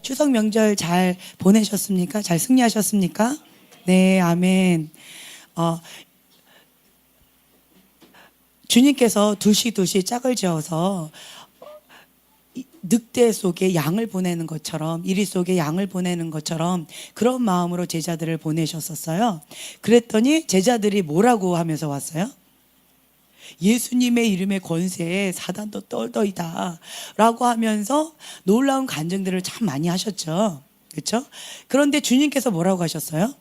추석 명절 잘 보내셨습니까? 잘 승리하셨습니까? 네, 아멘. 어, 주님께서 둘씩 짝을 지어서 늑대 속에 양을 보내는 것처럼, 이리 속에 양을 보내는 것처럼 그런 마음으로 제자들을 보내셨었어요. 그랬더니 제자들이 뭐라고 하면서 왔어요? 예수님의 이름의 권세에 사단도 떨더이다 라고 하면서 놀라운 간증들을 참 많이 하셨죠. 그렇죠? 그런데 주님께서 뭐라고 하셨어요?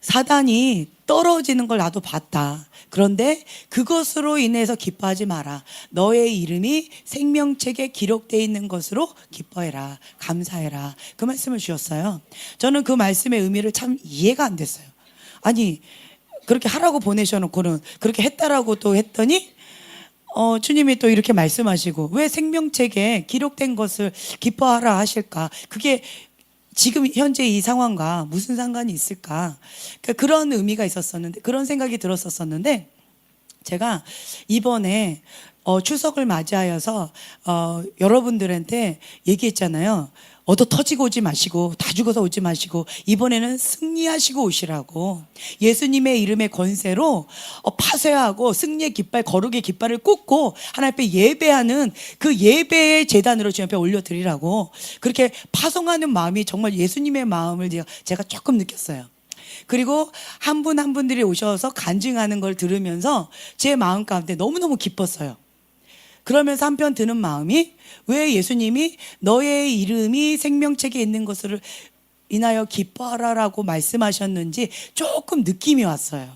사단이 떨어지는 걸 나도 봤다. 그런데 그것으로 인해서 기뻐하지 마라. 너의 이름이 생명책에 기록되어 있는 것으로 기뻐해라. 감사해라. 그 말씀을 주셨어요. 저는 그 말씀의 의미를 참 이해가 안 됐어요. 아니, 그렇게 하라고 보내셔놓고는 그렇게 했다라고 또 했더니 주님이 또 이렇게 말씀하시고 왜 생명책에 기록된 것을 기뻐하라 하실까? 그게 지금 현재 이 상황과 무슨 상관이 있을까? 그러니까 그런 의미가 있었었는데, 그런 생각이 들었었는데, 제가 이번에 추석을 맞이하여서 여러분들한테 얘기했잖아요. 얻어 터지고 오지 마시고 다 죽어서 오지 마시고 이번에는 승리하시고 오시라고. 예수님의 이름의 권세로 파쇄하고 승리의 깃발, 거룩의 깃발을 꽂고 하나님 앞에 예배하는 그 예배의 제단으로 주님 앞에 올려드리라고. 그렇게 파송하는 마음이 정말 예수님의 마음을 제가 조금 느꼈어요. 그리고 한 분 한 분들이 오셔서 간증하는 걸 들으면서 제 마음 가운데 너무너무 기뻤어요. 그러면서 한편 드는 마음이, 왜 예수님이 너의 이름이 생명책에 있는 것을 인하여 기뻐하라라고 말씀하셨는지 조금 느낌이 왔어요.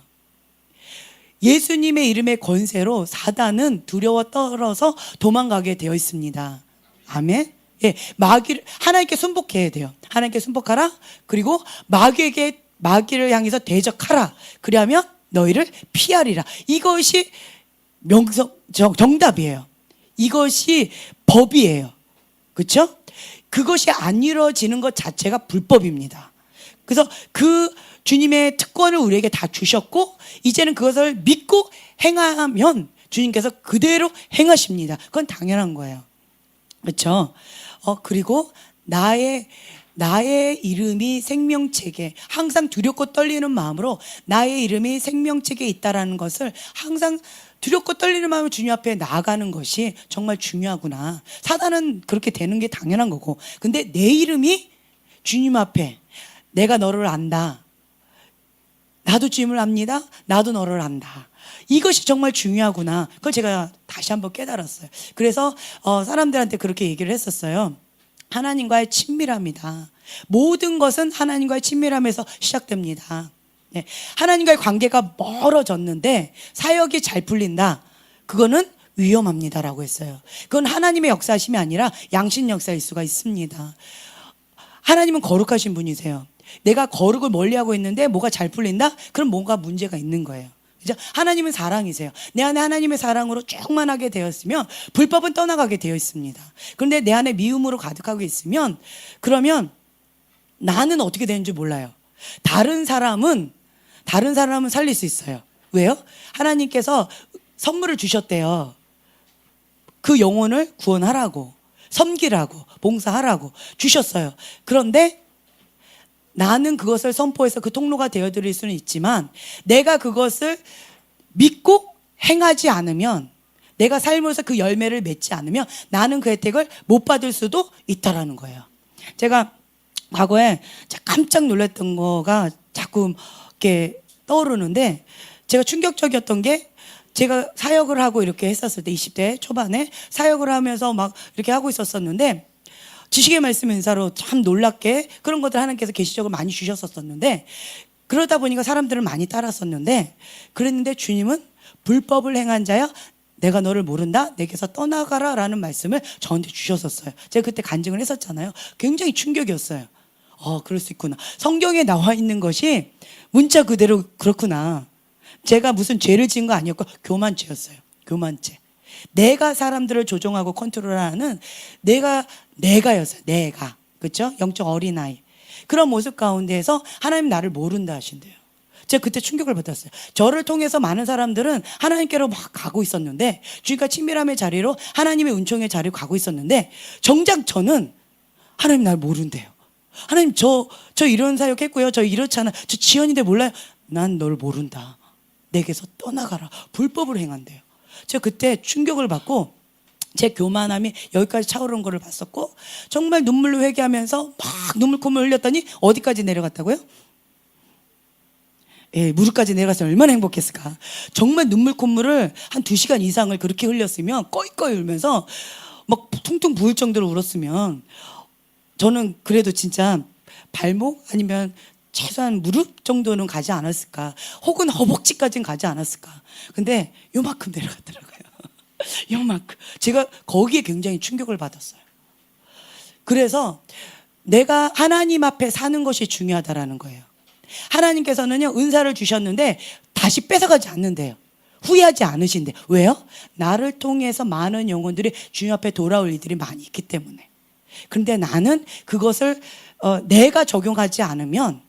예수님의 이름의 권세로 사단은 두려워 떨어서 도망가게 되어 있습니다. 아멘. 예, 마귀를 하나님께 순복해야 돼요. 하나님께 순복하라. 그리고 마귀를 향해서 대적하라. 그리하면 너희를 피하리라. 이것이 정답이에요. 이것이 법이에요. 그렇죠? 그것이 안 이루어지는 것 자체가 불법입니다. 그래서 그 주님의 특권을 우리에게 다 주셨고 이제는 그것을 믿고 행하면 주님께서 그대로 행하십니다. 그건 당연한 거예요. 그렇죠? 그리고 나의 이름이 생명책에, 항상 두렵고 떨리는 마음으로 나의 이름이 생명책에 있다라는 것을 항상 두렵고 떨리는 마음으로 주님 앞에 나아가는 것이 정말 중요하구나. 사단은 그렇게 되는 게 당연한 거고, 근데 내 이름이 주님 앞에, 내가 너를 안다, 나도 주님을 압니다, 나도 너를 안다, 이것이 정말 중요하구나. 그걸 제가 다시 한번 깨달았어요. 그래서 사람들한테 그렇게 얘기를 했었어요. 하나님과의 친밀함이다. 모든 것은 하나님과의 친밀함에서 시작됩니다. 네. 하나님과의 관계가 멀어졌는데 사역이 잘 풀린다. 그거는 위험합니다라고 했어요. 그건 하나님의 역사심이 아니라 양심 역사일 수가 있습니다. 하나님은 거룩하신 분이세요. 내가 거룩을 멀리하고 있는데 뭐가 잘 풀린다? 그럼 뭔가 문제가 있는 거예요. 그죠? 하나님은 사랑이세요. 내 안에 하나님의 사랑으로 충만하게 되었으면 불법은 떠나가게 되어 있습니다. 그런데 내 안에 미움으로 가득하고 있으면, 그러면 나는 어떻게 되는지 몰라요. 다른 사람은 살릴 수 있어요. 왜요? 하나님께서 선물을 주셨대요. 그 영혼을 구원하라고, 섬기라고, 봉사하라고 주셨어요. 그런데 나는 그것을 선포해서 그 통로가 되어드릴 수는 있지만, 내가 그것을 믿고 행하지 않으면, 내가 삶으로서 그 열매를 맺지 않으면 나는 그 혜택을 못 받을 수도 있다라는 거예요. 제가 과거에 깜짝 놀랐던 거가 자꾸 이렇게 떠오르는데, 제가 충격적이었던 게, 제가 사역을 하고 이렇게 했었을 때 20대 초반에 사역을 하면서 막 이렇게 하고 있었었는데, 지식의 말씀 은사로 참 놀랍게 그런 것들 하나님께서 계시적으로 많이 주셨었는데, 그러다 보니까 사람들을 많이 따랐었는데, 그랬는데 주님은 불법을 행한 자야 내가 너를 모른다, 내게서 떠나가라 라는 말씀을 저한테 주셨었어요. 제가 그때 간증을 했었잖아요. 굉장히 충격이었어요. 그럴 수 있구나. 성경에 나와 있는 것이 문자 그대로 그렇구나. 제가 무슨 죄를 지은 거 아니었고 교만죄였어요. 교만죄. 내가 사람들을 조종하고 컨트롤하는 내가였어요. 내가. 그렇죠? 영적 어린아이. 그런 모습 가운데에서 하나님 나를 모른다 하신대요. 제가 그때 충격을 받았어요. 저를 통해서 많은 사람들은 하나님께로 막 가고 있었는데, 주님과 친밀함의 자리로, 하나님의 은총의 자리로 가고 있었는데, 정작 저는 하나님 날 모른대요. 하나님 저 이런 사역 했고요. 저 이렇잖아. 저 지연인데 몰라요. 난 널 모른다. 내게서 떠나가라. 불법을 행한대요. 제가 그때 충격을 받고 제 교만함이 여기까지 차오르는 거를 봤었고 정말 눈물로 회개하면서 막 눈물 콧물 흘렸더니 어디까지 내려갔다고요? 예, 무릎까지 내려갔으면 얼마나 행복했을까. 정말 눈물 콧물을 한 2시간 이상을 그렇게 흘렸으면 꺼이꺼이 울면서 막 퉁퉁 부을 정도로 울었으면 저는 그래도 진짜 발목 아니면 최소한 무릎 정도는 가지 않았을까, 혹은 허벅지까지는 가지 않았을까. 근데 요만큼 내려갔더라고요. 요만큼. 제가 거기에 굉장히 충격을 받았어요. 그래서 내가 하나님 앞에 사는 것이 중요하다라는 거예요. 하나님께서는요, 은사를 주셨는데 다시 뺏어가지 않는데요. 후회하지 않으신대. 왜요? 나를 통해서 많은 영혼들이 주님 앞에 돌아올 일들이 많이 있기 때문에. 그런데 나는 그것을 내가 적용하지 않으면,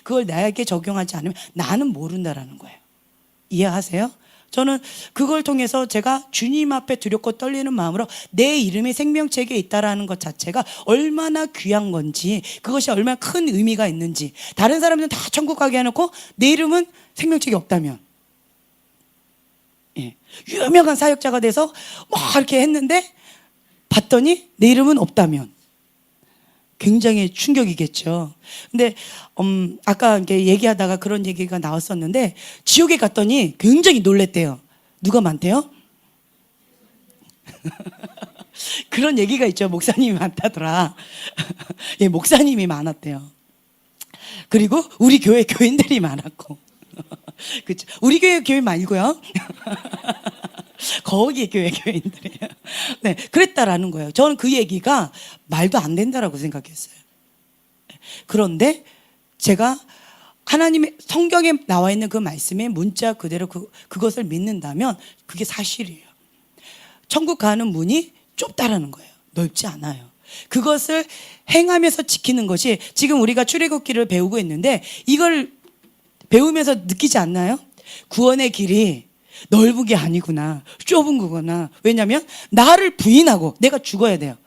그걸 나에게 적용하지 않으면 나는 모른다라는 거예요. 이해하세요? 저는 그걸 통해서 제가 주님 앞에 두렵고 떨리는 마음으로 내 이름이 생명책에 있다라는 것 자체가 얼마나 귀한 건지, 그것이 얼마나 큰 의미가 있는지. 다른 사람들은 다 천국 가게 해놓고 내 이름은 생명책이 없다면, 예, 유명한 사역자가 돼서 막 이렇게 했는데 봤더니 내 이름은 없다면 굉장히 충격이겠죠. 근데 아까 이렇게 얘기하다가 그런 얘기가 나왔었는데 지옥에 갔더니 굉장히 놀랬대요. 누가 많대요? 그런 얘기가 있죠. 목사님이 많다더라. 예, 목사님이 많았대요. 그리고 우리 교회 교인들이 많았고. 그렇죠. 우리 교회 교인 말고요. 거기 교회 교인들이에요. 네, 그랬다라는 거예요. 저는 그 얘기가 말도 안 된다라고 생각했어요. 그런데 제가 하나님의 성경에 나와 있는 그 말씀의 문자 그대로 그것을 믿는다면 그게 사실이에요. 천국 가는 문이 좁다라는 거예요. 넓지 않아요. 그것을 행하면서 지키는 것이, 지금 우리가 출애굽기를 배우고 있는데 이걸 배우면서 느끼지 않나요? 구원의 길이 넓은 게 아니구나, 좁은 거구나. 왜냐하면 나를 부인하고 내가 죽어야 돼요.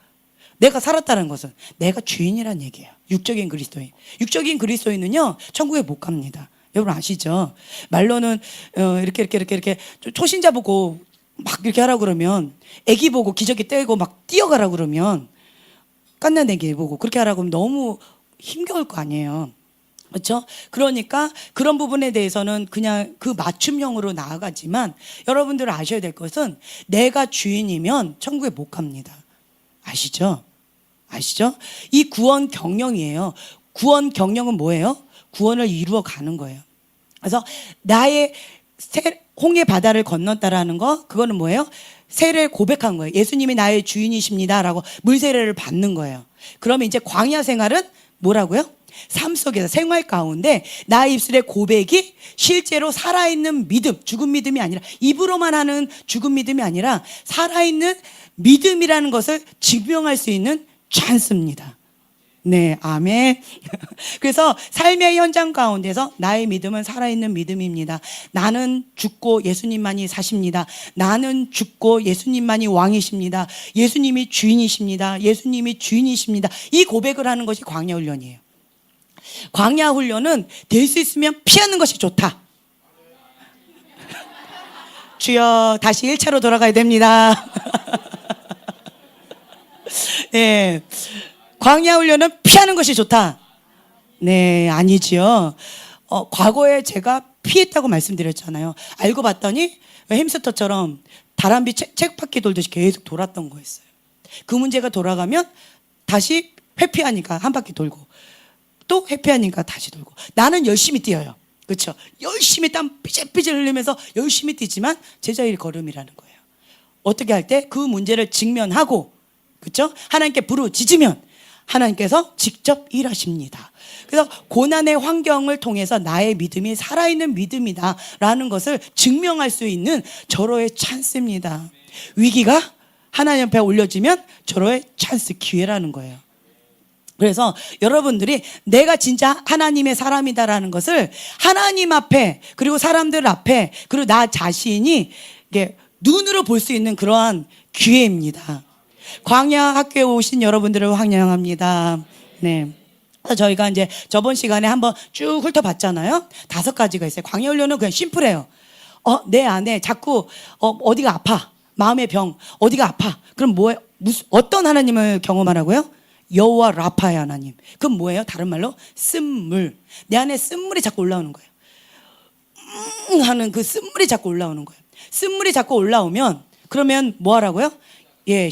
내가 살았다는 것은 내가 주인이란 얘기예요. 육적인 그리스도인. 육적인 그리스도인은요, 천국에 못 갑니다. 여러분 아시죠? 말로는 이렇게 초신자 보고 막 이렇게 하라고 그러면, 애기 보고 기저귀 떼고 막 뛰어가라고 그러면, 갓난애기 보고 그렇게 하라고 하면 너무 힘겨울 거 아니에요. 그렇죠? 그러니까 그런 부분에 대해서는 그냥 그 맞춤형으로 나아가지만, 여러분들 아셔야 될 것은 내가 주인이면 천국에 못 갑니다. 아시죠? 아시죠? 이 구원 경영이에요. 구원 경영은 뭐예요? 구원을 이루어 가는 거예요. 그래서 나의 홍해 바다를 건넜다라는 거, 그거는 뭐예요? 세례를 고백한 거예요. 예수님이 나의 주인이십니다라고 물세례를 받는 거예요. 그러면 이제 광야 생활은 뭐라고요? 삶 속에서, 생활 가운데 나의 입술의 고백이 실제로 살아있는 믿음, 죽은 믿음이 아니라, 입으로만 하는 죽은 믿음이 아니라 살아있는 믿음이라는 것을 증명할 수 있는 찬스입니다. 네, 아멘. 그래서 삶의 현장 가운데서 나의 믿음은 살아있는 믿음입니다. 나는 죽고 예수님만이 사십니다. 나는 죽고 예수님만이 왕이십니다. 예수님이 주인이십니다. 예수님이 주인이십니다. 이 고백을 하는 것이 광야 훈련이에요. 광야 훈련은 될 수 있으면 피하는 것이 좋다. 주여, 다시 1차로 돌아가야 됩니다. 네, 광야 훈련은 피하는 것이 좋다. 네, 아니지요. 과거에 제가 피했다고 말씀드렸잖아요. 알고 봤더니 햄스터처럼 다람쥐 책바퀴 돌듯이 계속 돌았던 거였어요. 그 문제가 돌아가면 다시 회피하니까 한 바퀴 돌고, 또 회피하니까 다시 돌고. 나는 열심히 뛰어요. 그렇죠? 열심히 땀 삐질삐질 흘리면서 열심히 뛰지만 제자의 걸음이라는 거예요. 어떻게 할 때 그 문제를 직면하고, 그렇죠? 하나님께 부르짖으면 하나님께서 직접 일하십니다. 그래서 고난의 환경을 통해서 나의 믿음이 살아있는 믿음이다라는 것을 증명할 수 있는 절호의 찬스입니다. 위기가 하나님 앞에 올려지면 절호의 찬스, 기회라는 거예요. 그래서 여러분들이 내가 진짜 하나님의 사람이다라는 것을 하나님 앞에, 그리고 사람들 앞에, 그리고 나 자신이 이게 눈으로 볼 수 있는 그러한 기회입니다. 광야 학교에 오신 여러분들을 환영합니다. 네. 그래서 저희가 이제 저번 시간에 한번 쭉 훑어봤잖아요. 5가지가 있어요. 광야 훈련은 그냥 심플해요. 내 안에 자꾸 어디가 아파. 마음의 병 어디가 아파. 그럼 뭐예요? 어떤 하나님을 경험하라고요? 여호와 라파의 하나님. 그럼 뭐예요? 다른 말로 쓴물. 내 안에 쓴물이 자꾸 올라오는 거예요. 하는 그 쓴물이 자꾸 올라오는 거예요. 쓴물이 자꾸 올라오면 그러면 뭐 하라고요? 예,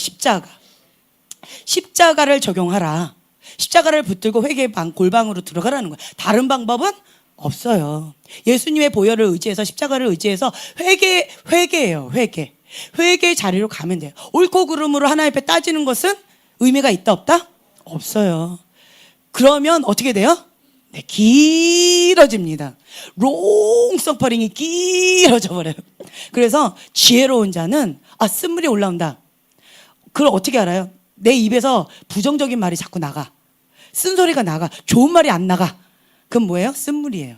십자가를 적용하라. 십자가를 붙들고 회개 골방으로 들어가라는 거예요. 다른 방법은 없어요. 예수님의 보혈을 의지해서 십자가를 의지해서 회개예요. 회개의 자리로 가면 돼요. 옳고 그름으로 하나님 앞에 따지는 것은 의미가 있다 없다? 없어요. 그러면 어떻게 돼요? 네, 길어집니다. 롱 서퍼링이 길어져 버려요. 그래서 지혜로운 자는 쓴물이 올라온다. 그걸 어떻게 알아요? 내 입에서 부정적인 말이 자꾸 나가. 쓴소리가 나가. 좋은 말이 안 나가. 그건 뭐예요? 쓴물이에요.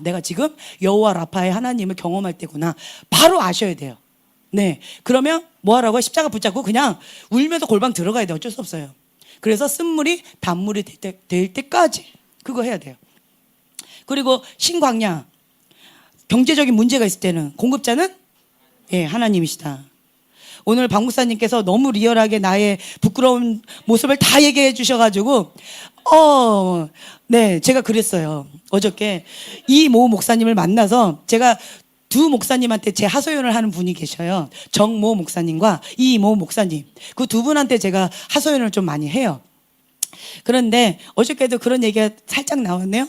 내가 지금 여호와 라파의 하나님을 경험할 때구나. 바로 아셔야 돼요. 네. 그러면 뭐 하라고요? 십자가 붙잡고 그냥 울면서 골방 들어가야 돼요. 어쩔 수 없어요. 그래서 쓴물이 단물이 될 때까지 그거 해야 돼요. 그리고 신광야. 경제적인 문제가 있을 때는 공급자는 하나님이시다. 오늘 박 목사님께서 너무 리얼하게 나의 부끄러운 모습을 다 얘기해 주셔가지고 네, 제가 그랬어요. 어저께 이모 목사님을 만나서 제가 두 목사님한테 제 하소연을 하는 분이 계셔요. 정모 목사님과 이모 목사님. 그 두 분한테 제가 하소연을 좀 많이 해요. 그런데 어저께도 그런 얘기가 살짝 나왔네요.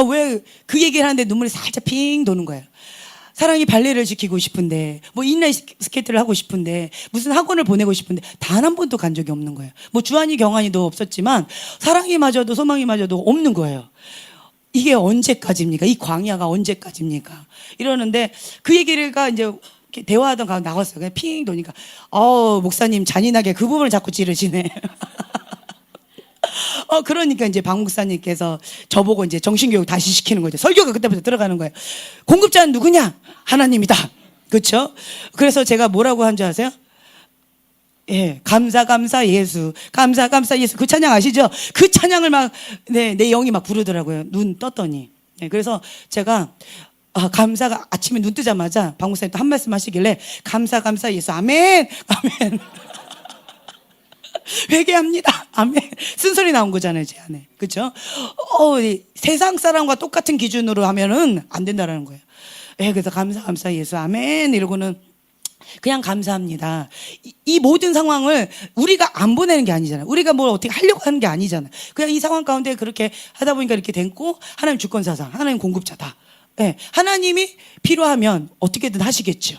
왜 그 얘기를 하는데 눈물이 살짝 핑 도는 거예요. 사랑이 발레를 시키고 싶은데 뭐 인라인 스케이트를 하고 싶은데 무슨 학원을 보내고 싶은데 단 한 번도 간 적이 없는 거예요. 뭐 주한이 경한이도 없었지만 사랑이마저도 소망이마저도 없는 거예요. 이게 언제까지입니까? 이 광야가 언제까지입니까? 이러는데 그 얘기가 이제 대화하던 가운데 나왔어요. 그냥 핑 도니까 목사님 잔인하게 그 부분을 자꾸 찌르시네. 그러니까 이제 박 목사님께서 저보고 이제 정신교육 다시 시키는 거죠. 설교가 그때부터 들어가는 거예요. 공급자는 누구냐? 하나님이다. 그렇죠? 그래서 제가 뭐라고 한 줄 아세요? 감사 예수. 감사 예수. 그 찬양 아시죠? 그 찬양을 막 내 영이 막 부르더라고요. 눈 떴더니. 그래서 제가 감사가 아침에 눈 뜨자마자 박 목사님 또 한 말씀 하시길래 감사 예수. 아멘. 회개합니다. 아멘. 쓴소리 나온 거잖아요, 제 안에. 그렇죠? 세상 사람과 똑같은 기준으로 하면은 안 된다라는 거예요. 그래서 감사 예수. 아멘. 이러고는 그냥 감사합니다. 이 모든 상황을 우리가 안 보내는 게 아니잖아요. 우리가 뭘 어떻게 하려고 하는 게 아니잖아요. 그냥 이 상황 가운데 그렇게 하다 보니까 이렇게 됐고, 하나님 주권사상, 하나님 공급자다. 하나님이 필요하면 어떻게든 하시겠죠.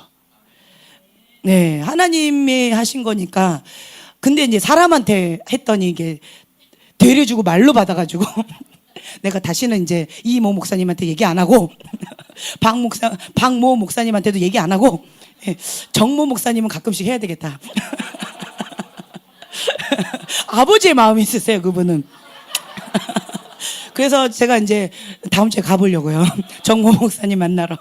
네, 하나님이 하신 거니까. 근데 이제 사람한테 했더니 이게 되려주고 말로 받아가지고 내가 다시는 이제 이모 목사님한테 얘기 안 하고 박모 목사님한테도 얘기 안 하고 정모 목사님은 가끔씩 해야 되겠다. 아버지의 마음이 있으세요, 그분은. 그래서 제가 이제 다음 주에 가보려고요. 정모 목사님 만나러.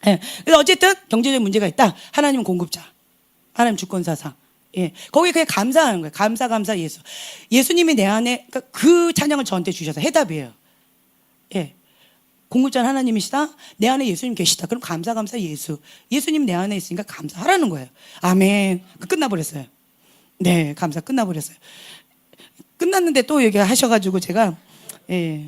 그래서 어쨌든 경제적 문제가 있다. 하나님 공급자, 하나님 주권사상. 거기에 그냥 감사하는 거예요. 감사 예수. 예수님이 내 안에 그 찬양을 저한테 주셔서 해답이에요. 공급자는 하나님이시다. 내 안에 예수님 계시다. 그럼 감사 예수. 예수님 내 안에 있으니까 감사하라는 거예요. 아멘. 끝나버렸어요. 네, 감사 끝나버렸어요. 끝났는데 또 얘기하셔가지고 제가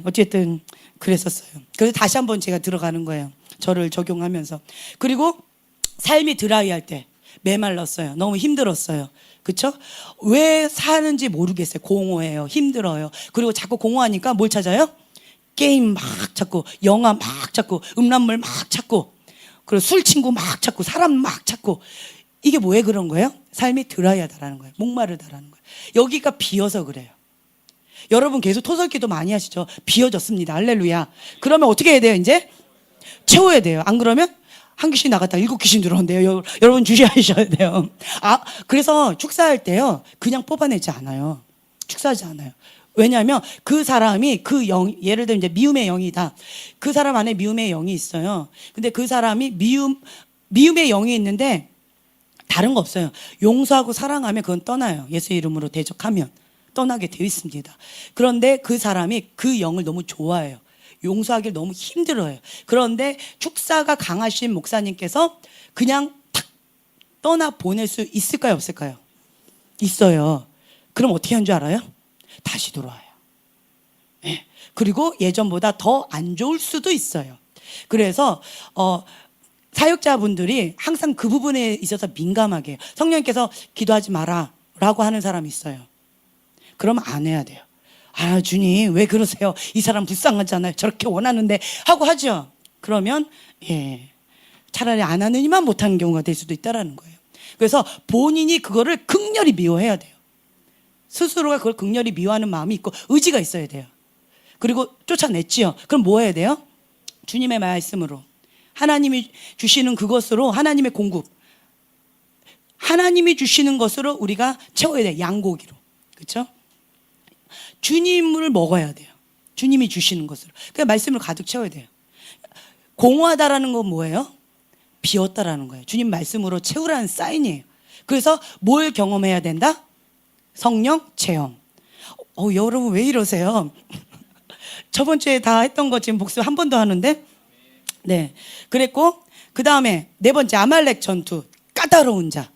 어쨌든 그랬었어요. 그래서 다시 한번 제가 들어가는 거예요. 저를 적용하면서. 그리고 삶이 드라이할 때 메말랐어요. 너무 힘들었어요. 그쵸? 왜 사는지 모르겠어요. 공허해요. 힘들어요. 그리고 자꾸 공허하니까 뭘 찾아요? 게임 막 찾고, 영화 막 찾고, 음란물 막 찾고, 그리고 술 친구 막 찾고, 사람 막 찾고. 이게 왜 그런 거예요? 삶이 드라이하다라는 거예요. 목마르다라는 거예요. 여기가 비어서 그래요. 여러분 계속 토설기도 많이 하시죠? 비어졌습니다. 할렐루야. 그러면 어떻게 해야 돼요, 이제? 채워야 돼요. 안 그러면? 한 귀신 나갔다 7귀신 들어온대요. 여러분 주의하셔야 돼요. 그래서 축사할 때요, 그냥 뽑아내지 않아요. 축사하지 않아요. 왜냐하면 그 사람이 그 영, 예를 들면 이제 미움의 영이다. 그 사람 안에 미움의 영이 있어요. 근데 그 사람이 미움의 영이 있는데 다른 거 없어요. 용서하고 사랑하면 그건 떠나요. 예수 이름으로 대적하면 떠나게 되어 있습니다. 그런데 그 사람이 그 영을 너무 좋아해요. 용서하기 너무 힘들어요. 그런데 축사가 강하신 목사님께서 그냥 탁 떠나 보낼 수 있을까요, 없을까요? 있어요. 그럼 어떻게 하는 줄 알아요? 다시 돌아와요. 네. 그리고 예전보다 더 안 좋을 수도 있어요. 그래서 사역자분들이 항상 그 부분에 있어서 민감하게 해요. 성령님께서 기도하지 마라 라고 하는 사람이 있어요. 그럼 안 해야 돼요. 아, 주님 왜 그러세요? 이 사람 불쌍하잖아요. 저렇게 원하는데 하고 하죠. 그러면 차라리 안 하느니만 못하는 경우가 될 수도 있다는 거예요. 그래서 본인이 그거를 극렬히 미워해야 돼요. 스스로가 그걸 극렬히 미워하는 마음이 있고 의지가 있어야 돼요. 그리고 쫓아냈지요. 그럼 뭐 해야 돼요? 주님의 말씀으로, 하나님이 주시는 그것으로, 하나님의 공급, 하나님이 주시는 것으로 우리가 채워야 돼요. 양고기로. 그렇죠? 주님을 먹어야 돼요. 주님이 주시는 것으로. 그러니까 말씀을 가득 채워야 돼요. 공허하다라는 건 뭐예요? 비었다라는 거예요. 주님 말씀으로 채우라는 사인이에요. 그래서 뭘 경험해야 된다? 성령 체험. 여러분 왜 이러세요? 저번 주에 다 했던 거 지금 복습 한 번 더 하는데, 네, 그랬고 그 다음에 네 번째 아말렉 전투. 까다로운 자.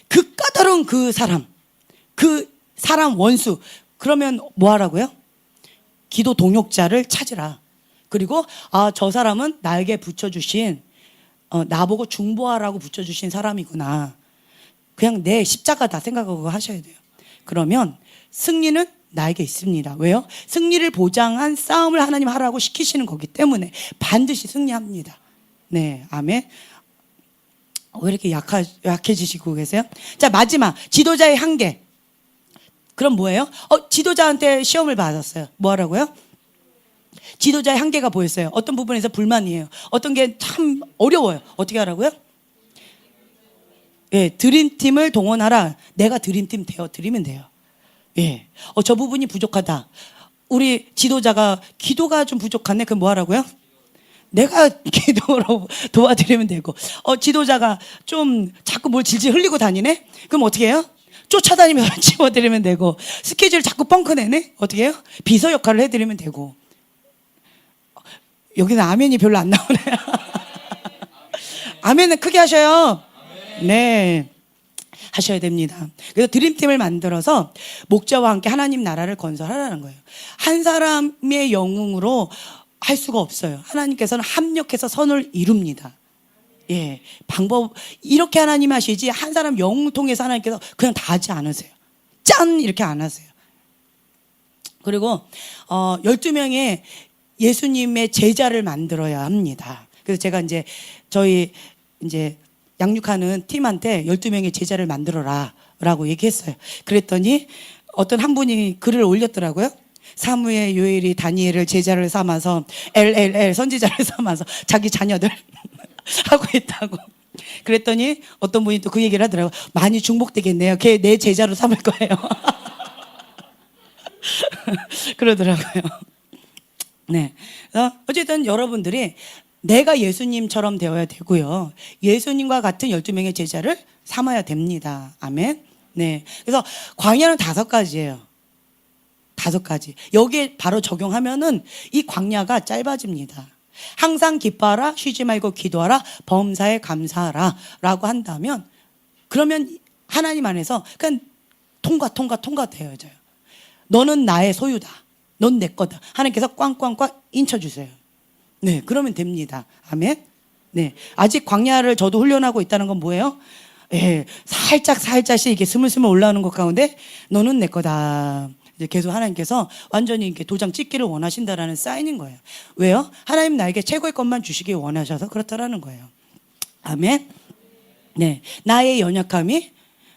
그 까다로운 그 사람 원수. 그러면 뭐 하라고요? 기도 동역자를 찾으라. 그리고 저 사람은 나에게 붙여주신 나보고 중보하라고 붙여주신 사람이구나. 그냥 내 십자가다 생각하고 하셔야 돼요. 그러면 승리는 나에게 있습니다. 왜요? 승리를 보장한 싸움을 하나님 하라고 시키시는 거기 때문에 반드시 승리합니다. 네, 아멘. 왜 이렇게 약해지시고 계세요? 자, 마지막 지도자의 한계. 그럼 뭐예요? 지도자한테 시험을 받았어요. 뭐 하라고요? 지도자의 한계가 보였어요. 어떤 부분에서 불만이에요. 어떤 게 참 어려워요. 어떻게 하라고요? 예, 드림팀을 동원하라. 내가 드림팀 되어 드리면 돼요. 예, 저 부분이 부족하다. 우리 지도자가 기도가 좀 부족하네. 그럼 뭐 하라고요? 내가 기도로 도와드리면 되고, 지도자가 좀 자꾸 뭘 질질 흘리고 다니네? 그럼 어떻게 해요? 쫓아다니면서 치워드리면 되고, 스케줄 자꾸 뻥크내네? 어떻게 해요? 비서 역할을 해드리면 되고. 여기는 아멘이 별로 안 나오네요. 아멘은 크게 하셔요. 네, 하셔야 됩니다. 그래서 드림팀을 만들어서 목자와 함께 하나님 나라를 건설하라는 거예요. 한 사람의 영웅으로 할 수가 없어요. 하나님께서는 합력해서 선을 이룹니다. 예, 방법 이렇게 하나님 하시지 한 사람 영웅 통해서 하나님께서 그냥 다 하지 않으세요. 짠 이렇게 안 하세요. 그리고 12명의 예수님의 제자를 만들어야 합니다. 그래서 제가 저희 양육하는 팀한테 12명의 제자를 만들어라 라고 얘기했어요. 그랬더니 어떤 한 분이 글을 올렸더라고요. 사무엘, 요엘이 다니엘을 제자를 삼아서 LLL 선지자를 삼아서 자기 자녀들 하고 있다고. 그랬더니 어떤 분이 또 그 얘기를 하더라고요. 많이 중복되겠네요. 걔 내 제자로 삼을 거예요. 그러더라고요. 네. 어쨌든 여러분들이 내가 예수님처럼 되어야 되고요. 예수님과 같은 12명의 제자를 삼아야 됩니다. 아멘. 네. 그래서 광야는 5가지예요. 5가지. 여기에 바로 적용하면은 이 광야가 짧아집니다. 항상 기뻐하라, 쉬지 말고 기도하라, 범사에 감사하라 라고 한다면, 그러면 하나님 안에서 그냥 통과되어져요. 너는 나의 소유다. 넌 내 거다. 하나님께서 꽝꽝꽝 인쳐주세요. 네, 그러면 됩니다. 아멘. 네, 아직 광야를 저도 훈련하고 있다는 건 뭐예요? 예, 살짝씩 이렇게 스물스물 올라오는 것 가운데 너는 내 거다. 이제 계속 하나님께서 완전히 이렇게 도장 찍기를 원하신다라는 사인인 거예요. 왜요? 하나님 나에게 최고의 것만 주시기 원하셔서 그렇다라는 거예요. 아멘. 네, 나의 연약함이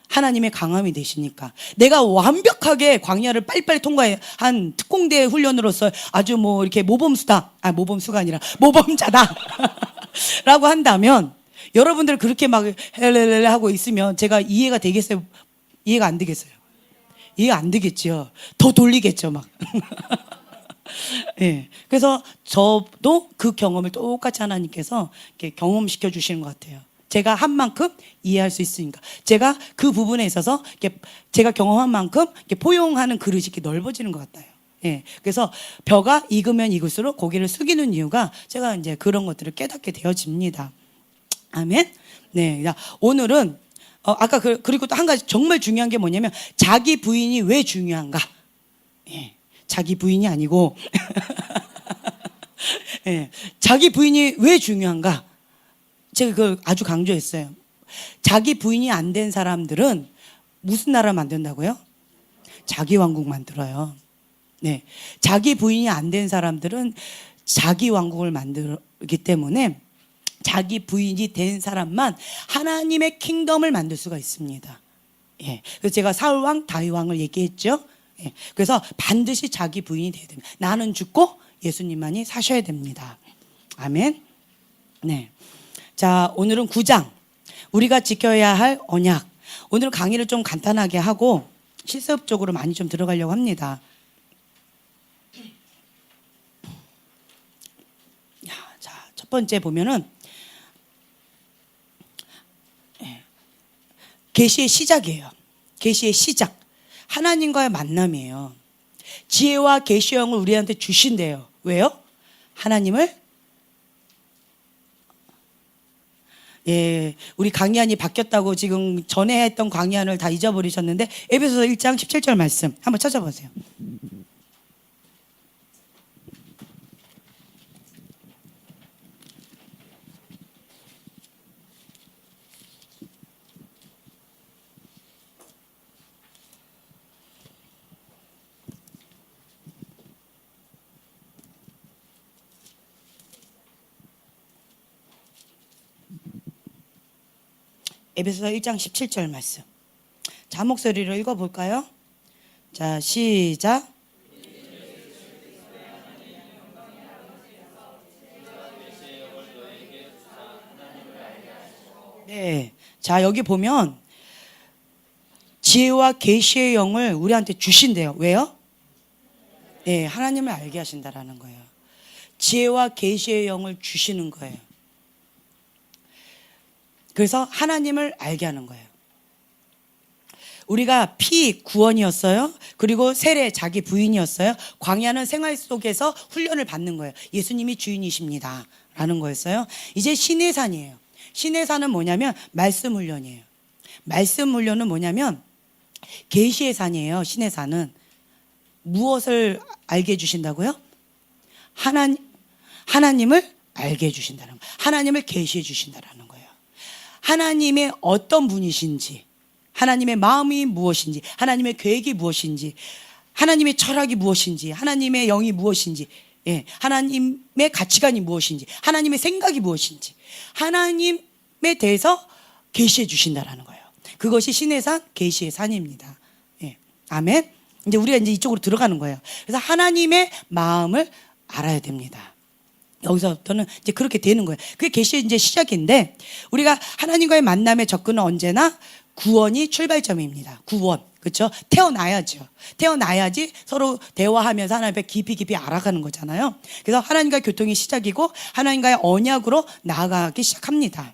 하나님의 강함이 되시니까 내가 완벽하게 광야를 빨리빨리 통과한 특공대 훈련으로서 아주 뭐 이렇게 모범수가 아니라 모범자다 라고 한다면, 여러분들 그렇게 막 헬렐렐 하고 있으면 제가 이해가 되겠어요? 이해가 안 되겠어요? 이해가 안 되겠죠. 더 돌리겠죠 막. 예, 그래서 저도 그 경험을 똑같이 하나님께서 이렇게 경험시켜 주시는 것 같아요. 제가 한 만큼 이해할 수 있으니까. 제가 그 부분에 있어서 이렇게 제가 경험한 만큼 이렇게 포용하는 그릇이 이렇게 넓어지는 것 같아요. 예. 그래서 벼가 익으면 익을수록 고개를 숙이는 이유가 제가 이제 그런 것들을 깨닫게 되어집니다. 아멘. 네. 오늘은 아까 그리고 또 한 가지 정말 중요한 게 뭐냐면 자기 부인이 왜 중요한가? 예. 자기 부인이 아니고 예. 자기 부인이 왜 중요한가? 제가 그걸 아주 강조했어요. 자기 부인이 안 된 사람들은 무슨 나라 만든다고요? 자기 왕국 만들어요. 네. 자기 부인이 안 된 사람들은 자기 왕국을 만들기 때문에 자기 부인이 된 사람만 하나님의 킹덤을 만들 수가 있습니다. 예. 그래서 제가 사울 왕, 다윗 왕을 얘기했죠. 예. 그래서 반드시 자기 부인이 돼야 됩니다. 나는 죽고 예수님만이 사셔야 됩니다. 아멘. 네. 자, 오늘은 9장. 우리가 지켜야 할 언약. 오늘 강의를 좀 간단하게 하고 실습적으로 많이 좀 들어가려고 합니다. 자, 첫 번째 보면은 계시의 시작이에요. 계시의 시작. 하나님과의 만남이에요. 지혜와 계시의 영을 우리한테 주신대요. 왜요? 하나님을 우리 강의안이 바뀌었다고 지금 전에 했던 강의안을 다 잊어버리셨는데 에베소서 1장 17절 말씀 한번 찾아보세요. 에베소서 1장 17절 말씀. 자, 목소리로 읽어볼까요? 자, 시작. 네. 자, 여기 보면 지혜와 계시의 영을 우리한테 주신대요. 왜요? 네, 하나님을 알게 하신다라는 거예요. 지혜와 계시의 영을 주시는 거예요. 그래서 하나님을 알게 하는 거예요. 우리가 피 구원이었어요. 그리고 세례 자기 부인이었어요. 광야는 생활 속에서 훈련을 받는 거예요. 예수님이 주인이십니다 라는 거였어요. 이제 신의 산이에요. 신의 산은 뭐냐면 말씀 훈련이에요. 말씀 훈련은 뭐냐면 계시의 산이에요. 신의 산은 무엇을 알게 해주신다고요? 하나님을 알게 해주신다는 거예요. 하나님을 계시해 주신다는 거예요. 하나님의 어떤 분이신지, 하나님의 마음이 무엇인지, 하나님의 계획이 무엇인지, 하나님의 철학이 무엇인지, 하나님의 영이 무엇인지, 하나님의 가치관이 무엇인지, 하나님의 생각이 무엇인지, 하나님에 대해서 계시해 주신다라는 거예요. 그것이 신의 산, 계시의 산입니다. 아멘. 이제 우리가 이제 이쪽으로 들어가는 거예요. 그래서 하나님의 마음을 알아야 됩니다. 여기서부터는 이제 그렇게 되는 거예요. 그게 계시의 이제 시작인데, 우리가 하나님과의 만남의 접근은 언제나 구원이 출발점입니다. 구원. 그렇죠? 태어나야죠. 태어나야지 서로 대화하면서 하나님 앞에 깊이 알아가는 거잖아요. 그래서 하나님과의 교통이 시작이고 하나님과의 언약으로 나아가기 시작합니다.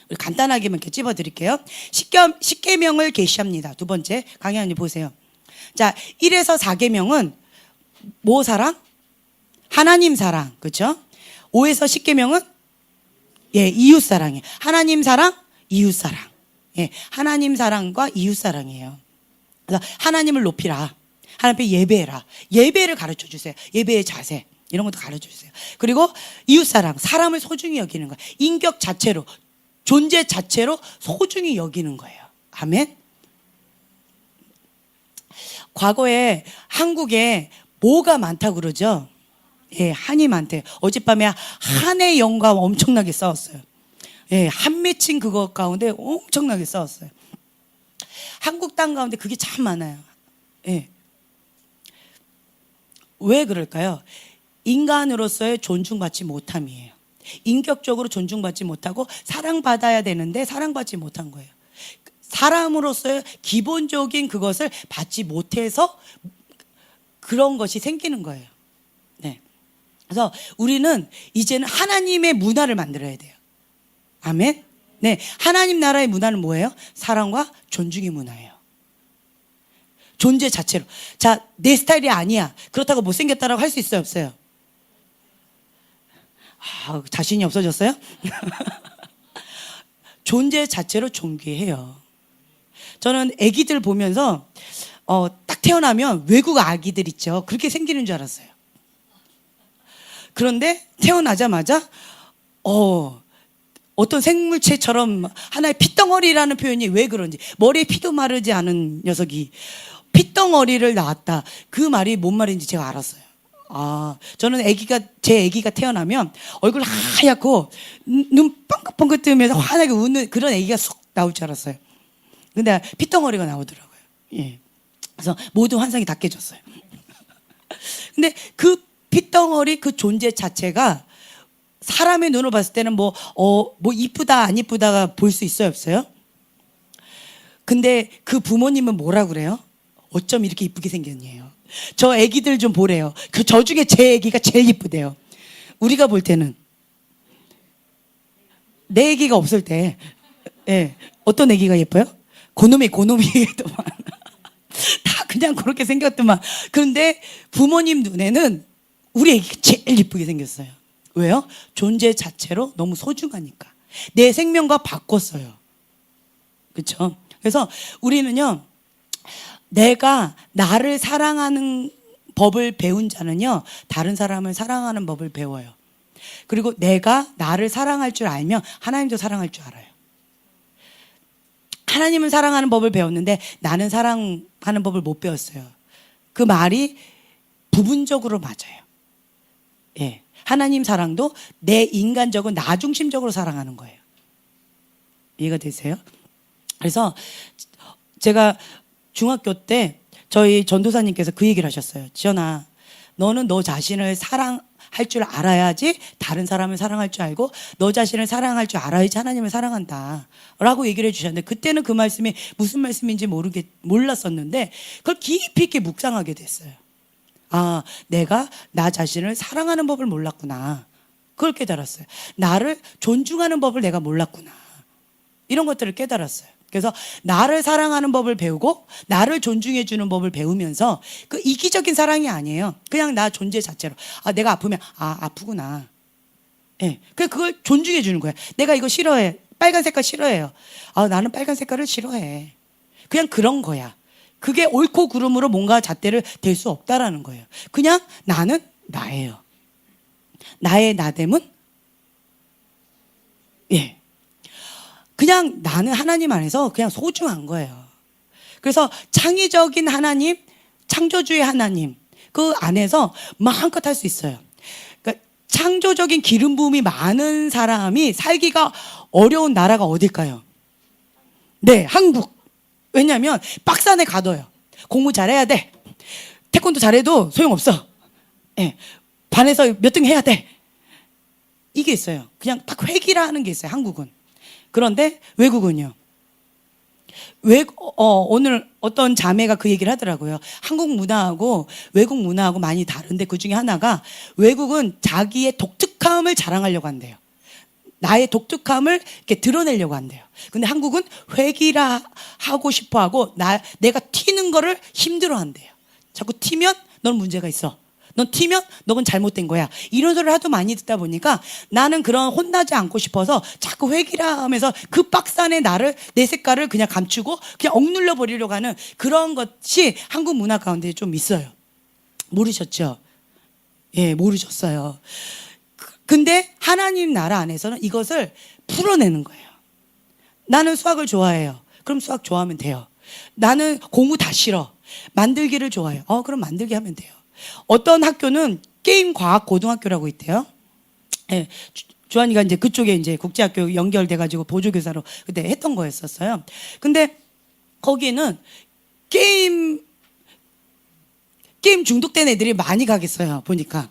우리 간단하게만 이렇게 찝어드릴게요. 십계명을 계시합니다. 두 번째 강의하님 보세요. 자, 1에서 4계명은 뭐 사랑? 하나님 사랑. 그렇죠? 5에서 10계명은 이웃 사랑이에요. 하나님 사랑, 이웃 사랑. 하나님 사랑과 이웃 사랑이에요. 그래서 하나님을 높이라. 하나님 앞에 예배해라. 예배를 가르쳐 주세요. 예배의 자세. 이런 것도 가르쳐 주세요. 그리고 이웃 사랑. 사람을 소중히 여기는 거예요. 인격 자체로, 존재 자체로 소중히 여기는 거예요. 아멘. 과거에 한국에 뭐가 많다고 그러죠? 한이 많대요. 어젯밤에 한의 영과 엄청나게 싸웠어요. 한 맺힌 그거 가운데 엄청나게 싸웠어요. 한국 땅 가운데 그게 참 많아요. 왜 그럴까요? 인간으로서의 존중받지 못함이에요. 인격적으로 존중받지 못하고 사랑받아야 되는데 사랑받지 못한 거예요. 사람으로서의 기본적인 그것을 받지 못해서 그런 것이 생기는 거예요. 그래서 우리는 이제는 하나님의 문화를 만들어야 돼요. 아멘. 네, 하나님 나라의 문화는 뭐예요? 사랑과 존중의 문화예요. 존재 자체로. 자, 내 스타일이 아니야. 그렇다고 못생겼다라고 할 수 있어요, 없어요? 자신이 없어졌어요? 존재 자체로 존귀해요. 저는 아기들 보면서 딱 태어나면 외국 아기들 있죠. 그렇게 생기는 줄 알았어요. 그런데 태어나자마자 어떤 생물체처럼 하나의 핏덩어리라는 표현이 왜 그런지, 머리에 피도 마르지 않은 녀석이 핏덩어리를 낳았다. 그 말이 뭔 말인지 제가 알았어요. 저는 제 아기가 태어나면 얼굴 하얗고 눈 뻥긋뻥긋 뜨면서 환하게 웃는 그런 아기가 쑥 나올 줄 알았어요. 근데 핏덩어리가 나오더라고요. 예. 그래서 모든 환상이 다 깨졌어요. 근데 그 핏덩어리 그 존재 자체가 사람의 눈으로 봤을 때는 뭐 이쁘다 안 이쁘다가 볼 수 있어요, 없어요? 근데 그 부모님은 뭐라 그래요? 어쩜 이렇게 이쁘게 생겼냐요. 저 애기들 좀 보래요. 저 중에 제 애기가 제일 이쁘대요. 우리가 볼 때는 내 애기가 없을 때, 예, 어떤 애기가 예뻐요? 고놈이 다 그냥 그렇게 생겼더만. 그런데 부모님 눈에는 우리 애기가 제일 이쁘게 생겼어요. 왜요? 존재 자체로 너무 소중하니까. 내 생명과 바꿨어요. 그렇죠? 그래서 우리는요, 내가 나를 사랑하는 법을 배운 자는요, 다른 사람을 사랑하는 법을 배워요. 그리고 내가 나를 사랑할 줄 알면 하나님도 사랑할 줄 알아요. 하나님은 사랑하는 법을 배웠는데 나는 사랑하는 법을 못 배웠어요. 그 말이 부분적으로 맞아요. 예. 하나님 사랑도 내 인간적으로 나 중심적으로 사랑하는 거예요. 이해가 되세요? 그래서 제가 중학교 때 저희 전도사님께서 그 얘기를 하셨어요. 지연아, 너는 너 자신을 사랑할 줄 알아야지 다른 사람을 사랑할 줄 알고, 너 자신을 사랑할 줄 알아야지 하나님을 사랑한다 라고 얘기를 해주셨는데, 그때는 그 말씀이 무슨 말씀인지 몰랐었는데 그걸 깊이 있게 묵상하게 됐어요. 내가 나 자신을 사랑하는 법을 몰랐구나. 그걸 깨달았어요. 나를 존중하는 법을 내가 몰랐구나. 이런 것들을 깨달았어요. 그래서 나를 사랑하는 법을 배우고 나를 존중해 주는 법을 배우면서, 그 이기적인 사랑이 아니에요. 그냥 나 존재 자체로. 내가 아프면 아프구나. 예. 그걸 존중해 주는 거예요. 내가 이거 싫어해. 빨간 색깔 싫어해요. 나는 빨간 색깔을 싫어해. 그냥 그런 거야. 그게 옳고 그름으로 뭔가 잣대를 댈 수 없다라는 거예요. 그냥 나는 나예요. 나의 나됨은, 예, 그냥 나는 하나님 안에서 그냥 소중한 거예요. 그래서 창의적인 하나님, 창조주의 하나님, 그 안에서 마음껏 할 수 있어요. 그러니까 창조적인 기름 부음이 많은 사람이 살기가 어려운 나라가 어딜까요? 네, 한국. 왜냐하면 박스 안에 가둬요. 공부 잘해야 돼. 태권도 잘해도 소용없어. 예, 반에서 몇 등 해야 돼. 이게 있어요. 그냥 딱 회기라는 게 있어요, 한국은. 그런데 외국은요. 오늘 어떤 자매가 그 얘기를 하더라고요. 한국 문화하고 외국 문화하고 많이 다른데, 그 중에 하나가 외국은 자기의 독특함을 자랑하려고 한대요. 나의 독특함을 이렇게 드러내려고 한대요. 근데 한국은 회기라 하고 싶어 하고, 내가 튀는 거를 힘들어 한대요. 자꾸 튀면 넌 문제가 있어. 넌 튀면 너건 잘못된 거야. 이런 소리를 하도 많이 듣다 보니까 나는 그런 혼나지 않고 싶어서 자꾸 회기라 하면서 그 박스 안에 내 색깔을 그냥 감추고 그냥 억눌러 버리려고 하는 그런 것이 한국 문화 가운데 좀 있어요. 모르셨죠? 예, 모르셨어요. 근데 하나님 나라 안에서는 이것을 풀어내는 거예요. 나는 수학을 좋아해요. 그럼 수학 좋아하면 돼요. 나는 공부 다 싫어. 만들기를 좋아해요. 그럼 만들기 하면 돼요. 어떤 학교는 게임 과학 고등학교라고 있대요. 예, 주한이가 이제 그쪽에 이제 국제학교 연결돼가지고 보조교사로 그때 했던 거였었어요. 근데 거기에는 게임 중독된 애들이 많이 가겠어요, 보니까.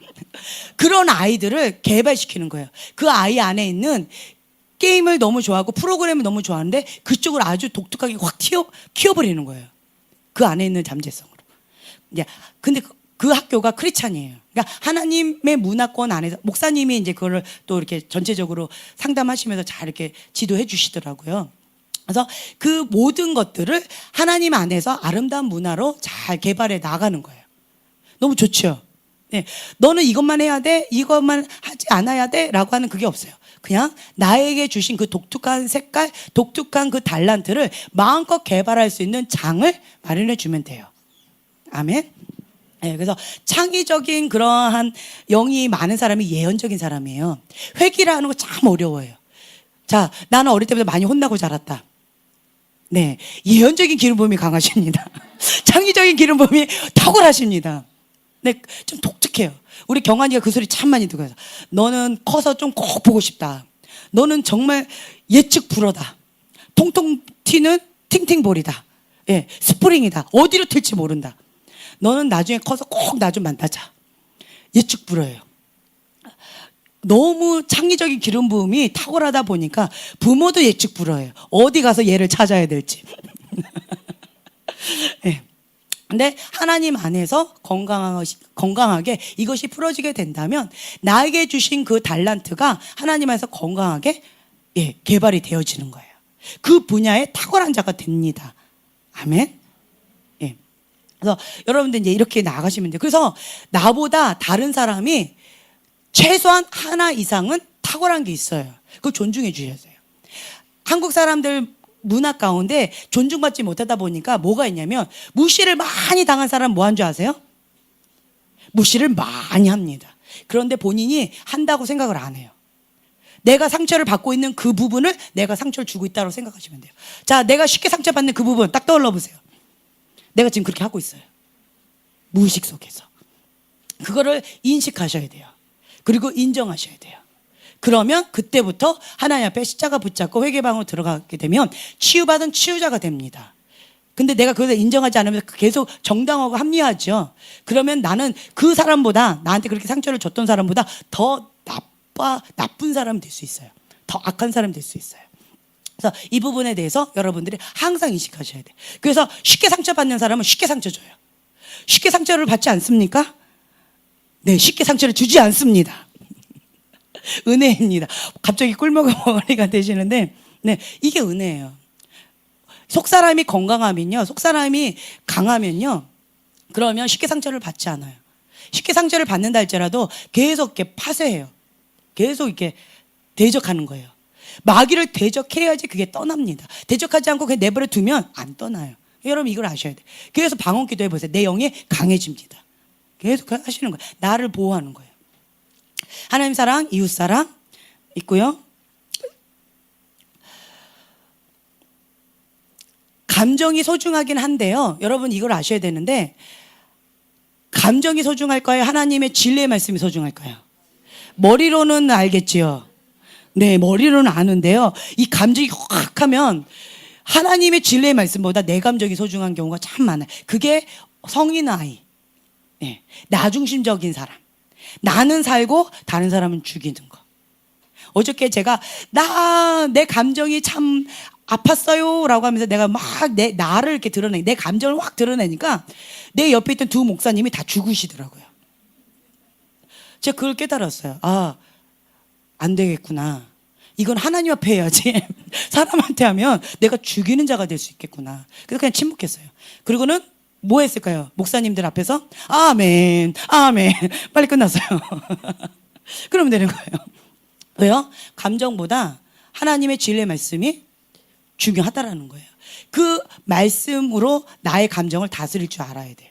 그런 아이들을 개발시키는 거예요. 그 아이 안에 있는 게임을 너무 좋아하고 프로그램을 너무 좋아하는데 그쪽을 아주 독특하게 확 키워버리는 거예요. 그 안에 있는 잠재성으로. 근데 그 학교가 크리스찬이에요. 그러니까 하나님의 문화권 안에서 목사님이 이제 그거를 또 이렇게 전체적으로 상담하시면서 잘 이렇게 지도해 주시더라고요. 그래서 그 모든 것들을 하나님 안에서 아름다운 문화로 잘 개발해 나가는 거예요. 너무 좋죠. 네. 너는 이것만 해야 돼, 이것만 하지 않아야 돼 라고 하는 그게 없어요. 그냥 나에게 주신 그 독특한 색깔, 독특한 그 달란트를 마음껏 개발할 수 있는 장을 마련해 주면 돼요. 아멘. 네, 그래서 창의적인 그러한 영이 많은 사람이 예언적인 사람이에요. 회귀라 하는 거 참 어려워요. 자, 나는 어릴 때부터 많이 혼나고 자랐다. 네, 예언적인 기름 부음이 강하십니다. 창의적인 기름 부음이 탁월하십니다. 네, 좀 독특해요. 우리 경환이가 그 소리 참 많이 듣고 해서 너는 커서 좀 꼭 보고 싶다. 너는 정말 예측 불허다. 통통 튀는 팅팅볼이다. 예, 스프링이다. 어디로 튈지 모른다. 너는 나중에 커서 꼭 나 좀 만나자. 예측 불허예요. 너무 창의적인 기름 부음이 탁월하다 보니까 부모도 예측 불허예요. 어디 가서 얘를 찾아야 될지. 네. 근데 하나님 안에서 건강하게 이것이 풀어지게 된다면 나에게 주신 그 달란트가 하나님 안에서 건강하게 개발이 되어지는 거예요. 그 분야에 탁월한 자가 됩니다. 아멘. 예. 그래서 여러분들 이제 이렇게 나가시면 돼요. 그래서 나보다 다른 사람이 최소한 하나 이상은 탁월한 게 있어요. 그걸 존중해 주셔야 돼요. 한국 사람들 문화 가운데 존중받지 못하다 보니까 뭐가 있냐면 무시를 많이 당한 사람 뭐 한 줄 아세요? 무시를 많이 합니다. 그런데 본인이 한다고 생각을 안 해요. 내가 상처를 받고 있는 그 부분을 내가 상처를 주고 있다고 생각하시면 돼요. 자, 내가 쉽게 상처받는 그 부분 딱 떠올려 보세요. 내가 지금 그렇게 하고 있어요. 무의식 속에서. 그거를 인식하셔야 돼요. 그리고 인정하셔야 돼요. 그러면 그때부터 하나님 앞에 십자가 붙잡고 회개방으로 들어가게 되면 치유받은 치유자가 됩니다. 근데 내가 그걸 인정하지 않으면 계속 정당하고 합리화하죠. 그러면 나는 그 사람보다, 나한테 그렇게 상처를 줬던 사람보다 더 나쁜 사람이 될 수 있어요. 더 악한 사람이 될 수 있어요. 그래서 이 부분에 대해서 여러분들이 항상 인식하셔야 돼요. 그래서 쉽게 상처받는 사람은 쉽게 상처 줘요. 쉽게 상처를 받지 않습니까? 네, 쉽게 상처를 주지 않습니다. 은혜입니다. 갑자기 꿀먹은 머리가 되시는데, 네, 이게 은혜예요. 속사람이 건강하면요, 속사람이 강하면요, 그러면 쉽게 상처를 받지 않아요. 쉽게 상처를 받는다 할지라도 계속 이렇게 파쇄해요. 계속 이렇게 대적하는 거예요. 마귀를 대적해야지 그게 떠납니다. 대적하지 않고 그냥 내버려 두면 안 떠나요. 여러분 이걸 아셔야 돼요. 그래서 방언기도 해보세요. 내 영이 강해집니다. 계속 하시는 거예요. 나를 보호하는 거예요. 하나님 사랑, 이웃 사랑 있고요. 감정이 소중하긴 한데요. 여러분 이걸 아셔야 되는데 감정이 소중할까요? 하나님의 진리의 말씀이 소중할까요? 머리로는 알겠지요. 네, 머리로는 아는데요. 이 감정이 확 하면 하나님의 진리의 말씀보다 내 감정이 소중한 경우가 참 많아요. 그게 성인 아이. 네, 나 중심적인 사람. 나는 살고 다른 사람은 죽이는 거. 어저께 제가 내 감정이 참 아팠어요 라고 하면서 내가 막 나를 이렇게 내 감정을 확 드러내니까 내 옆에 있던 두 목사님이 다 죽으시더라고요. 제가 그걸 깨달았어요. 아, 안 되겠구나. 이건 하나님 앞에 해야지. 사람한테 하면 내가 죽이는 자가 될 수 있겠구나. 그래서 그냥 침묵했어요. 그리고는 뭐 했을까요? 목사님들 앞에서 아멘, 아멘. 빨리 끝났어요. 그러면 되는 거예요. 왜요? 감정보다 하나님의 진리의 말씀이 중요하다라는 거예요. 그 말씀으로 나의 감정을 다스릴 줄 알아야 돼요.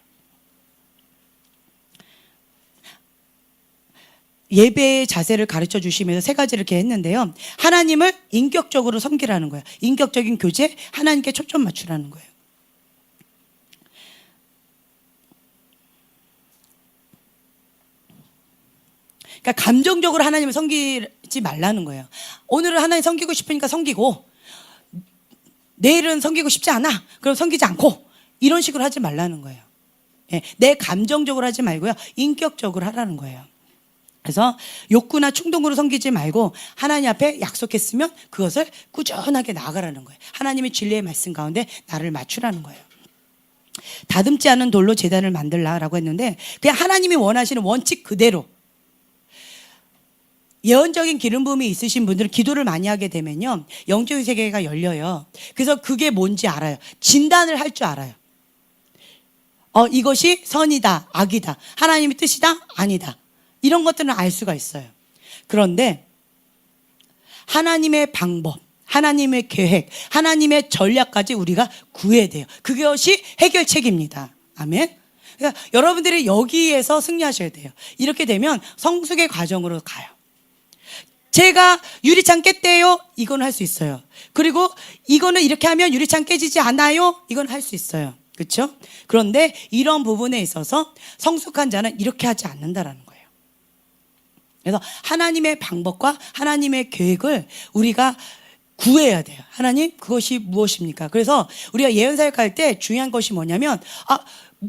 예배의 자세를 가르쳐 주시면서 세 가지를 이렇게 했는데요. 하나님을 인격적으로 섬기라는 거예요. 인격적인 교제, 하나님께 초점 맞추라는 거예요. 그러니까 감정적으로 하나님을 섬기지 말라는 거예요. 오늘은 하나님 섬기고 싶으니까 섬기고 내일은 섬기고 싶지 않아. 그럼 섬기지 않고 이런 식으로 하지 말라는 거예요. 예, 내 감정적으로 하지 말고요. 인격적으로 하라는 거예요. 그래서 욕구나 충동으로 섬기지 말고 하나님 앞에 약속했으면 그것을 꾸준하게 나아가라는 거예요. 하나님의 진리의 말씀 가운데 나를 맞추라는 거예요. 다듬지 않은 돌로 제단을 만들라라고 했는데 그냥 하나님이 원하시는 원칙 그대로. 예언적인 기름 부음이 있으신 분들은 기도를 많이 하게 되면요, 영적인 세계가 열려요. 그래서 그게 뭔지 알아요. 진단을 할 줄 알아요. 이것이 선이다, 악이다, 하나님의 뜻이다, 아니다, 이런 것들은 알 수가 있어요. 그런데 하나님의 방법, 하나님의 계획, 하나님의 전략까지 우리가 구해야 돼요. 그것이 해결책입니다. 아멘. 그러니까 여러분들이 여기에서 승리하셔야 돼요. 이렇게 되면 성숙의 과정으로 가요. 제가 유리창 깼대요, 이건 할 수 있어요. 그리고 이거는 이렇게 하면 유리창 깨지지 않아요, 이건 할 수 있어요. 그렇죠? 그런데 이런 부분에 있어서 성숙한 자는 이렇게 하지 않는다라는 거예요. 그래서 하나님의 방법과 하나님의 계획을 우리가 구해야 돼요. 하나님, 그것이 무엇입니까? 그래서 우리가 예언사역할 때 중요한 것이 뭐냐면,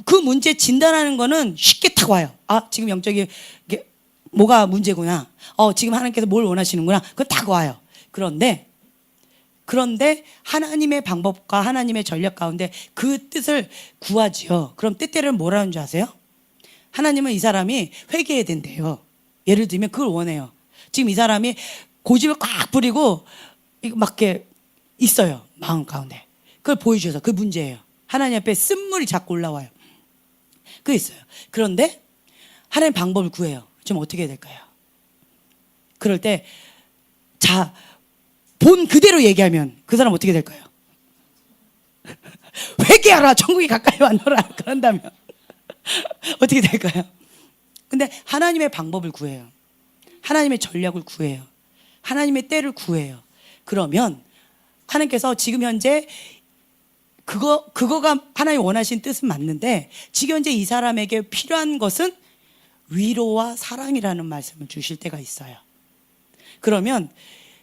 그 문제 진단하는 거는 쉽게 딱 와요. 지금 영적인 게 뭐가 문제구나. 지금 하나님께서 뭘 원하시는구나. 그건 딱 와요. 그런데 하나님의 방법과 하나님의 전략 가운데 그 뜻을 구하지요. 그럼 뜻대로는 뭐라는 줄 아세요? 하나님은 이 사람이 회개해야 된대요. 예를 들면 그걸 원해요. 지금 이 사람이 고집을 꽉 부리고 막 이렇게 있어요, 마음 가운데. 그걸 보여주셔서 그 문제예요. 하나님 앞에 쓴물이 자꾸 올라와요. 그게 있어요. 그런데 하나님 방법을 구해요. 좀 어떻게 해야 될까요? 그럴 때 본 그대로 얘기하면 그 사람 어떻게 될까요? 회개하라, 천국이 가까이 왔노라, 그런다면 어떻게 될까요? 근데 하나님의 방법을 구해요. 하나님의 전략을 구해요. 하나님의 때를 구해요. 그러면 하나님께서 지금 현재 그거가 하나님 원하신 뜻은 맞는데, 지금 현재 이 사람에게 필요한 것은 위로와 사랑이라는 말씀을 주실 때가 있어요. 그러면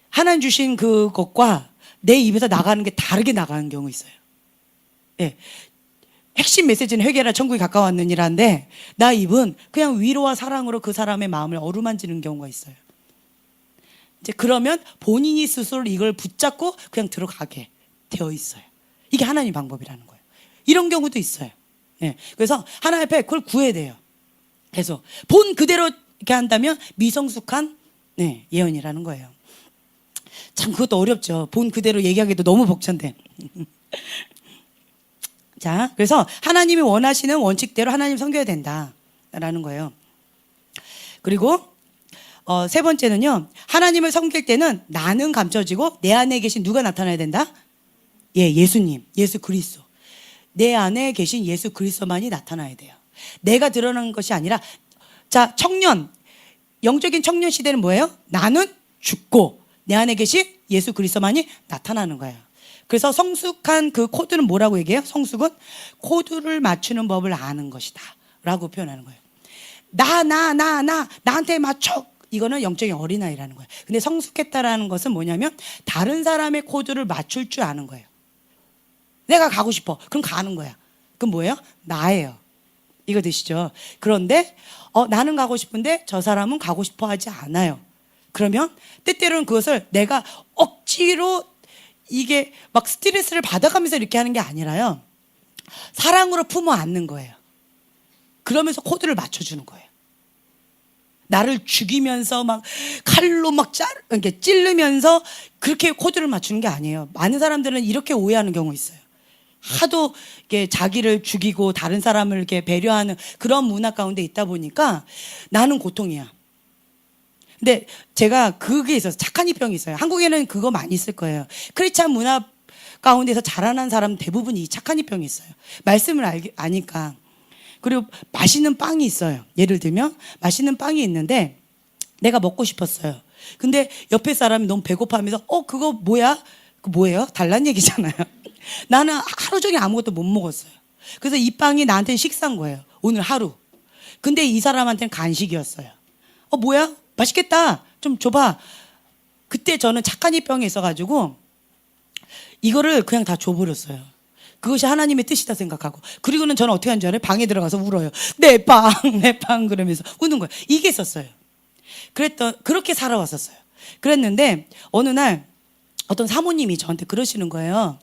하나님 주신 그것과 내 입에서 나가는 게 다르게 나가는 경우 있어요. 예. 핵심 메시지는 회개라, 천국이 가까웠느니라인데 나 입은 그냥 위로와 사랑으로 그 사람의 마음을 어루만지는 경우가 있어요. 이제 그러면 본인이 스스로 이걸 붙잡고 그냥 들어가게 되어 있어요. 이게 하나님 방법이라는 거예요. 이런 경우도 있어요. 예. 그래서 하나님 앞에 그걸 구해야 돼요. 그래서 본 그대로 이렇게 한다면 미성숙한 예언이라는 거예요. 참 그것도 어렵죠. 본 그대로 얘기하기도 너무 벅찬데. 자, 그래서 하나님이 원하시는 원칙대로 하나님 섬겨야 된다라는 거예요. 그리고 세 번째는요, 하나님을 섬길 때는 나는 감춰지고 내 안에 계신 누가 나타나야 된다? 예수님, 예수 그리스도. 내 안에 계신 예수 그리스도만이 나타나야 돼요. 내가 드러나는 것이 아니라, 자, 영적인 청년 시대는 뭐예요? 나는 죽고 내 안에 계신 예수 그리스도만이 나타나는 거예요. 그래서 성숙한 그 코드는 뭐라고 얘기해요? 성숙은 코드를 맞추는 법을 아는 것이다 라고 표현하는 거예요. 나한테 맞춰. 이거는 영적인 어린아이라는 거예요. 근데 성숙했다라는 것은 뭐냐면 다른 사람의 코드를 맞출 줄 아는 거예요. 내가 가고 싶어. 그럼 가는 거야. 그럼 뭐예요? 나예요. 이거 되시죠? 그런데 나는 가고 싶은데 저 사람은 가고 싶어 하지 않아요. 그러면 때때로는 그것을 내가 억지로 이게 막 스트레스를 받아가면서 이렇게 하는 게 아니라요, 사랑으로 품어 안는 거예요. 그러면서 코드를 맞춰주는 거예요. 나를 죽이면서 막 칼로 막 이렇게 찌르면서 그렇게 코드를 맞추는 게 아니에요. 많은 사람들은 이렇게 오해하는 경우 있어요. 하도 이렇게 자기를 죽이고 다른 사람을 이렇게 배려하는 그런 문화 가운데 있다 보니까 나는 고통이야. 근데 제가 그게 있어서 착한 이병이 있어요. 한국에는 그거 많이 있을 거예요. 크리스찬 문화 가운데서 자라난 사람 대부분이 착한 이병이 있어요. 말씀을 아니까. 그리고 맛있는 빵이 있어요. 예를 들면 맛있는 빵이 있는데 내가 먹고 싶었어요. 근데 옆에 사람이 너무 배고파하면서 그거 뭐야? 그 뭐예요? 달란 얘기잖아요. 나는 하루 종일 아무것도 못 먹었어요. 그래서 이 빵이 나한테는 식사인 거예요. 오늘 하루. 근데 이 사람한테는 간식이었어요. 뭐야? 맛있겠다. 좀 줘봐. 그때 저는 착한 이병이 있어가지고 이거를 그냥 다 줘버렸어요. 그것이 하나님의 뜻이다 생각하고. 그리고는 저는 어떻게 하는 줄 알아요? 방에 들어가서 울어요. 내 빵 그러면서 우는 거예요. 이게 있었어요. 그렇게 살아왔었어요. 그랬는데 어느 날 어떤 사모님이 저한테 그러시는 거예요.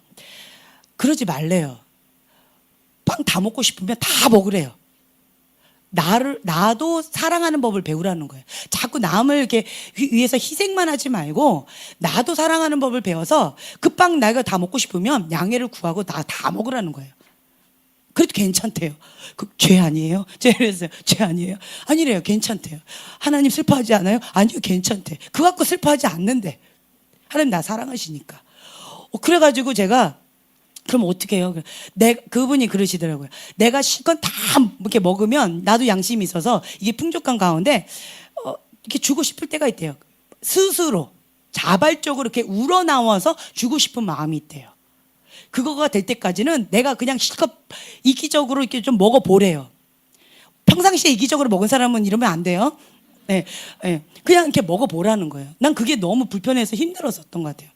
그러지 말래요. 빵 다 먹고 싶으면 다 먹으래요. 나도 사랑하는 법을 배우라는 거예요. 자꾸 남을 이렇게 위해서 희생만 하지 말고 나도 사랑하는 법을 배워서 그 빵 내가 다 먹고 싶으면 양해를 구하고 나 다 먹으라는 거예요. 그래도 괜찮대요. 죄 아니에요? 제가 그랬어요. 죄 아니에요? 아니래요. 괜찮대요. 하나님 슬퍼하지 않아요? 아니요. 괜찮대. 그거 갖고 슬퍼하지 않는데. 하나님 나 사랑하시니까. 그래가지고 제가 그럼 어떻게 해요? 그분이 그러시더라고요. 내가 실컷 다 이렇게 먹으면 나도 양심이 있어서 이게 풍족한 가운데 이렇게 주고 싶을 때가 있대요. 스스로 자발적으로 이렇게 우러나와서 주고 싶은 마음이 있대요. 그거가 될 때까지는 내가 그냥 실컷 이기적으로 이렇게 좀 먹어보래요. 평상시에 이기적으로 먹은 사람은 이러면 안 돼요. 네, 네. 그냥 이렇게 먹어보라는 거예요. 난 그게 너무 불편해서 힘들었었던 것 같아요.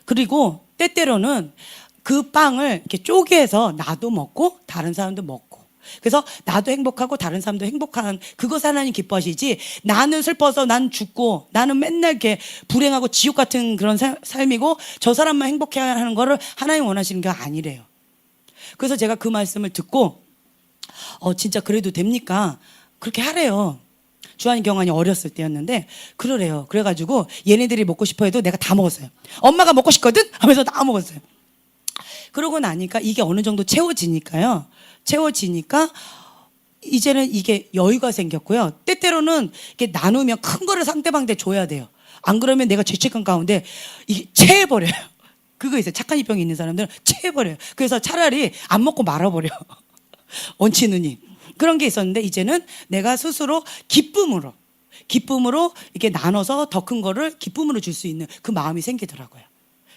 그리고 때때로는 그 빵을 이렇게 쪼개서 나도 먹고 다른 사람도 먹고, 그래서 나도 행복하고 다른 사람도 행복한 그것 하나님 기뻐하시지, 나는 슬퍼서 난 죽고 나는 맨날 이렇게 불행하고 지옥 같은 그런 삶이고 저 사람만 행복해야 하는 거를 하나님 원하시는 게 아니래요. 그래서 제가 그 말씀을 듣고 진짜 그래도 됩니까? 그렇게 하래요. 주한 경환이 어렸을 때였는데 그러래요. 그래가지고 얘네들이 먹고 싶어 해도 내가 다 먹었어요. 엄마가 먹고 싶거든 하면서 다 먹었어요. 그러고 나니까 이게 어느 정도 채워지니까요. 채워지니까 이제는 이게 여유가 생겼고요. 때때로는 이렇게 나누면 큰 거를 상대방한테 줘야 돼요. 안 그러면 내가 죄책감 가운데 이게 체해버려요. 그거 있어요. 착한 이병이 있는 사람들은 체해버려요. 그래서 차라리 안 먹고 말아버려. 원치느니. 그런 게 있었는데 이제는 내가 스스로 기쁨으로 이렇게 나눠서 더 큰 거를 기쁨으로 줄 수 있는 그 마음이 생기더라고요.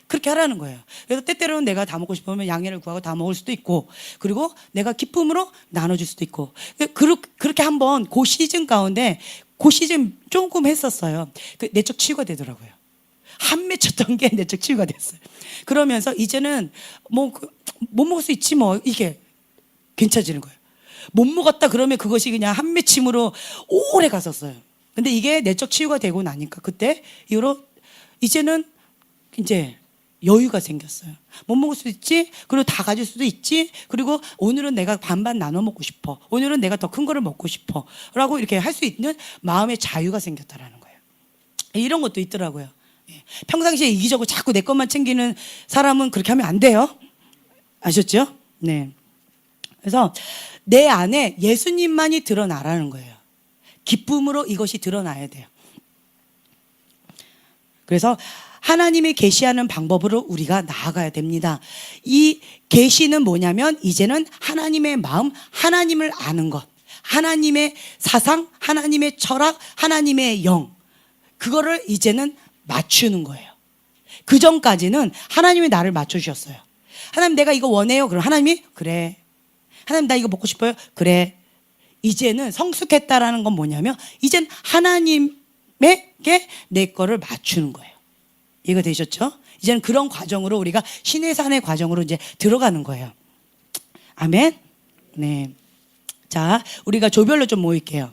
그렇게 하라는 거예요. 그래서 때때로는 내가 다 먹고 싶으면 양해를 구하고 다 먹을 수도 있고, 그리고 내가 기쁨으로 나눠줄 수도 있고. 그렇게 한번 그 시즌 가운데 그 시즌 조금 했었어요. 그 내적 치유가 되더라고요. 한 맺혔던 게 내적 치유가 됐어요. 그러면서 이제는 못 먹을 수 있지 뭐, 이게 괜찮아지는 거예요. 못 먹었다 그러면 그것이 그냥 한 맺힘으로 오래 갔었어요. 근데 이게 내적 치유가 되고 나니까 그때 이후로 이제는 이제 여유가 생겼어요. 못 먹을 수도 있지, 그리고 다 가질 수도 있지, 그리고 오늘은 내가 반반 나눠 먹고 싶어, 오늘은 내가 더 큰 거를 먹고 싶어 라고 이렇게 할 수 있는 마음의 자유가 생겼다라는 거예요. 이런 것도 있더라고요. 평상시에 이기적으로 자꾸 내 것만 챙기는 사람은 그렇게 하면 안 돼요. 아셨죠? 네. 그래서 내 안에 예수님만이 드러나라는 거예요. 기쁨으로 이것이 드러나야 돼요. 그래서 하나님이 계시하는 방법으로 우리가 나아가야 됩니다. 이 계시는 뭐냐면 이제는 하나님의 마음, 하나님을 아는 것, 하나님의 사상, 하나님의 철학, 하나님의 영, 그거를 이제는 맞추는 거예요. 그 전까지는 하나님이 나를 맞춰주셨어요. 하나님 내가 이거 원해요. 그럼 하나님이 그래. 하나님 나 이거 먹고 싶어요. 그래. 이제는 성숙했다라는 건 뭐냐면 이젠 하나님에게 내 거를 맞추는 거예요. 이해가 되셨죠? 이제는 그런 과정으로 우리가 신의 산의 과정으로 이제 들어가는 거예요. 아멘. 네. 자, 우리가 조별로 좀 모일게요.